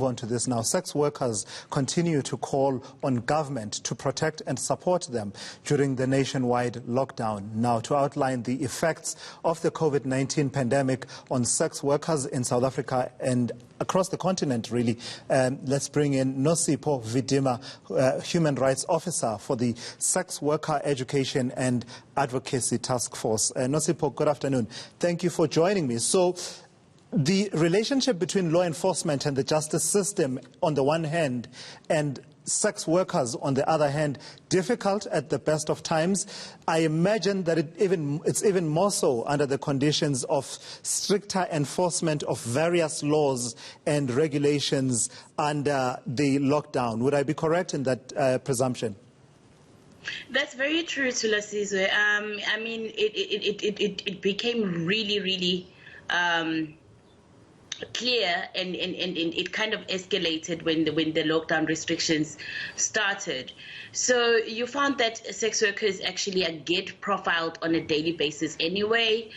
On to this now. Sex workers continue to call on government to protect and support them during the nationwide lockdown. Now, to outline the effects of the COVID-19 pandemic on sex workers in South Africa and across the continent, really, let's bring in Nosipho Vidima, Human Rights Officer for the Sex Worker Education and Advocacy Taskforce. Nosipho, good afternoon. Thank you for joining me. So, the relationship between law enforcement and the justice system on the one hand and sex workers on the other hand, difficult at the best of times. I imagine that it's even more so under the conditions of stricter enforcement of various laws and regulations under the lockdown. Would I be correct in that presumption? That's very true, Thulasizwe. I mean, it became really clear and it kind of escalated when the lockdown restrictions started. So you found that sex workers actually get profiled on a daily basis anyway,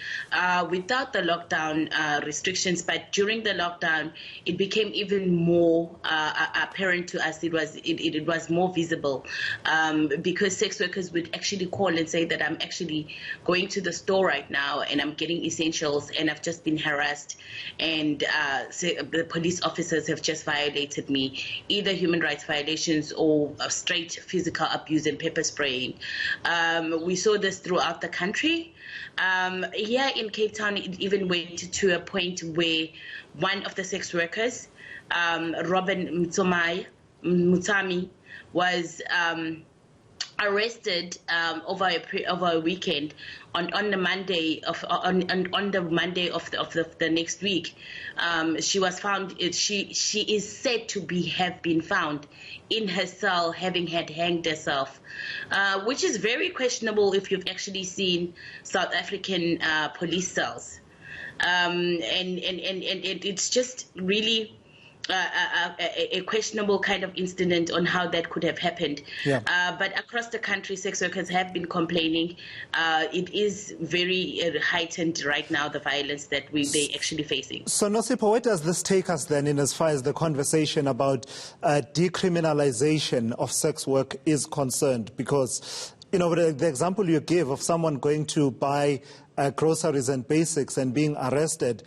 without the lockdown restrictions. But during the lockdown, it became even more apparent to us. It was more visible because sex workers would actually call and say that I'm actually going to the store right now and I'm getting essentials and I've just been harassed and the police officers have just violated me, either human rights violations or straight physical abuse and pepper spraying. We saw this throughout the country. Here in Cape Town, it even went to a point where one of the sex workers, Robin Mutsami, was arrested over a weekend on the Monday of the next week. She was found. She is said to have been found in her cell, having had hanged herself, which is very questionable if you've actually seen South African police cells, and it's just really a questionable kind of incident on how that could have happened. Yeah. But across the country, sex workers have been complaining. It is very heightened right now, the violence that they're actually facing. So, Nosipho, where does this take us then in as far as the conversation about decriminalization of sex work is concerned? Because, you know, the example you give of someone going to buy groceries and basics and being arrested,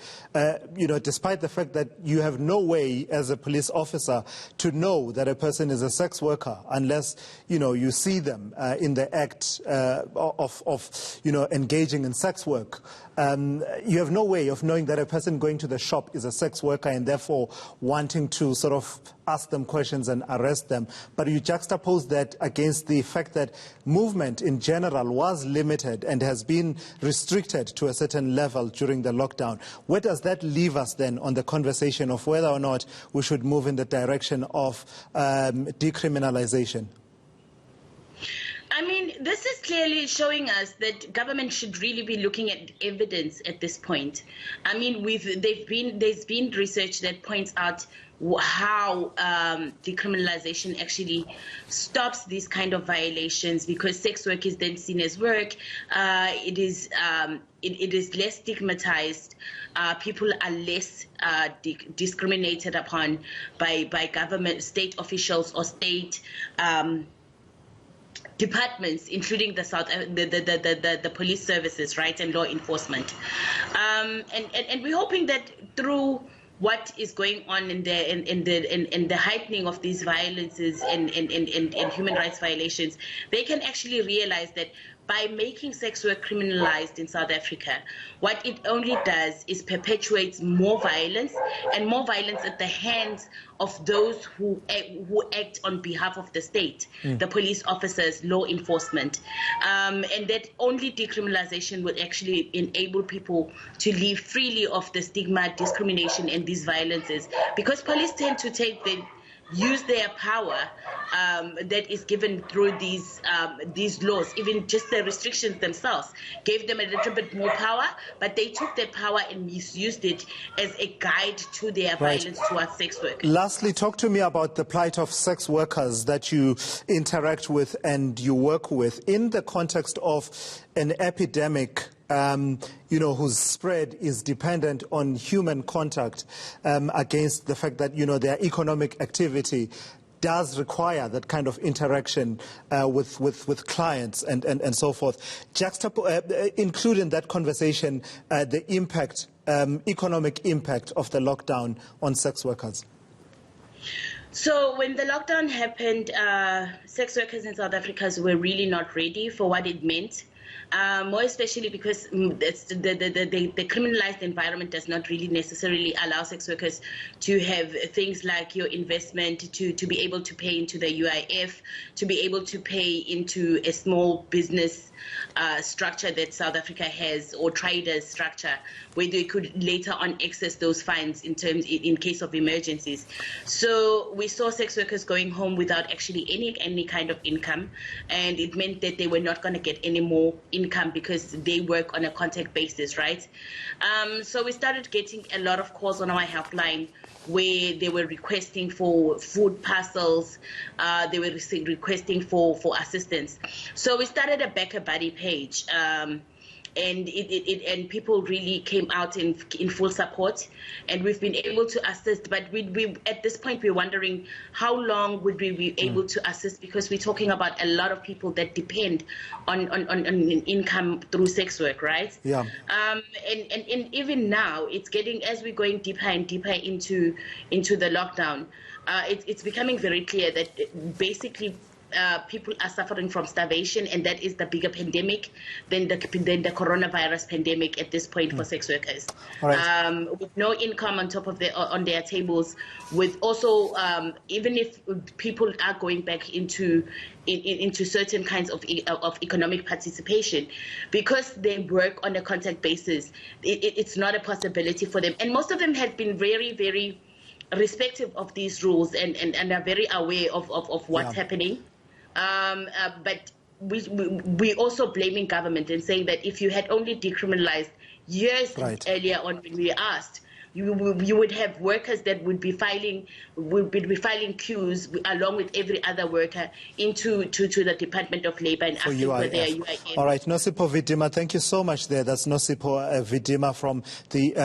you know, despite the fact that you have no way as a police officer to know that a person is a sex worker unless, you know, you see them in the act of, you know, engaging in sex work. You have no way of knowing that a person going to the shop is a sex worker and therefore wanting to sort of ask them questions and arrest them. But you juxtapose that against the fact that movement in general was limited and has been restricted to a certain level during the lockdown. Where does that leave us then on the conversation of whether or not we should move in the direction of decriminalization? I mean, this is clearly showing us that government should really be looking at evidence at this point. I mean, there's been research that points out how decriminalization actually stops these kind of violations, because sex work is then seen as work. It is less stigmatized. People are less discriminated upon by government, state officials or state departments, including the police services, right, and law enforcement, and we're hoping that through what is going on in the heightening of these violences and human rights violations, they can actually realize that by making sex work criminalized in South Africa, what it only does is perpetuates more violence, and more violence at the hands of those who act on behalf of the state, the police officers, law enforcement, and that only decriminalization would actually enable people to live freely of the stigma, discrimination, and these violences, because police tend to use their power that is given through these laws. Even just the restrictions themselves gave them a little bit more power, but they took that power and misused it as a guide to their violence towards sex work. Lastly, talk to me about the plight of sex workers that you interact with and you work with in the context of an epidemic whose spread is dependent on human contact, against the fact that, their economic activity does require that kind of interaction with clients and so forth. Include in that conversation the impact, economic impact of the lockdown on sex workers. So when the lockdown happened, sex workers in South Africa were really not ready for what it meant. More especially because the criminalized environment does not really necessarily allow sex workers to have things like your investment, to be able to pay into the UIF, to be able to pay into a small business structure that South Africa has, or traders structure, where they could later on access those funds in case of emergencies. So we saw sex workers going home without actually any kind of income, and it meant that they were not going to get any more income because they work on a contact basis, right? So we started getting a lot of calls on our helpline where they were requesting for food parcels, they were requesting for assistance. So we started a Back a Buddy page, and people really came out in full support, and we've been able to assist. But we at this point we're wondering how long would we be able to assist, because we're talking about a lot of people that depend on income through sex work, right? Yeah. And even now it's getting, as we're going deeper and deeper into the lockdown, it's becoming very clear that basically people are suffering from starvation, and that is the bigger pandemic than the coronavirus pandemic at this point for sex workers. All right. With no income on top of on their tables, with also even if people are going back into certain kinds of economic participation, because they work on a contact basis, it's not a possibility for them. And most of them have been very, very respective of these rules and are very aware of what's happening. But we also blaming government and saying that if you had only decriminalized years earlier on when we asked, you would have workers that would be filing queues along with every other worker to the Department of Labour and asking for their UIF. All right, Nosipho Vidima, thank you so much there. That's Nosipho Vidima from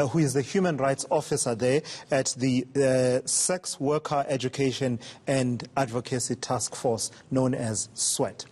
who is the Human Rights Officer there at the Sex Worker Education and Advocacy Task Force, known as SWET.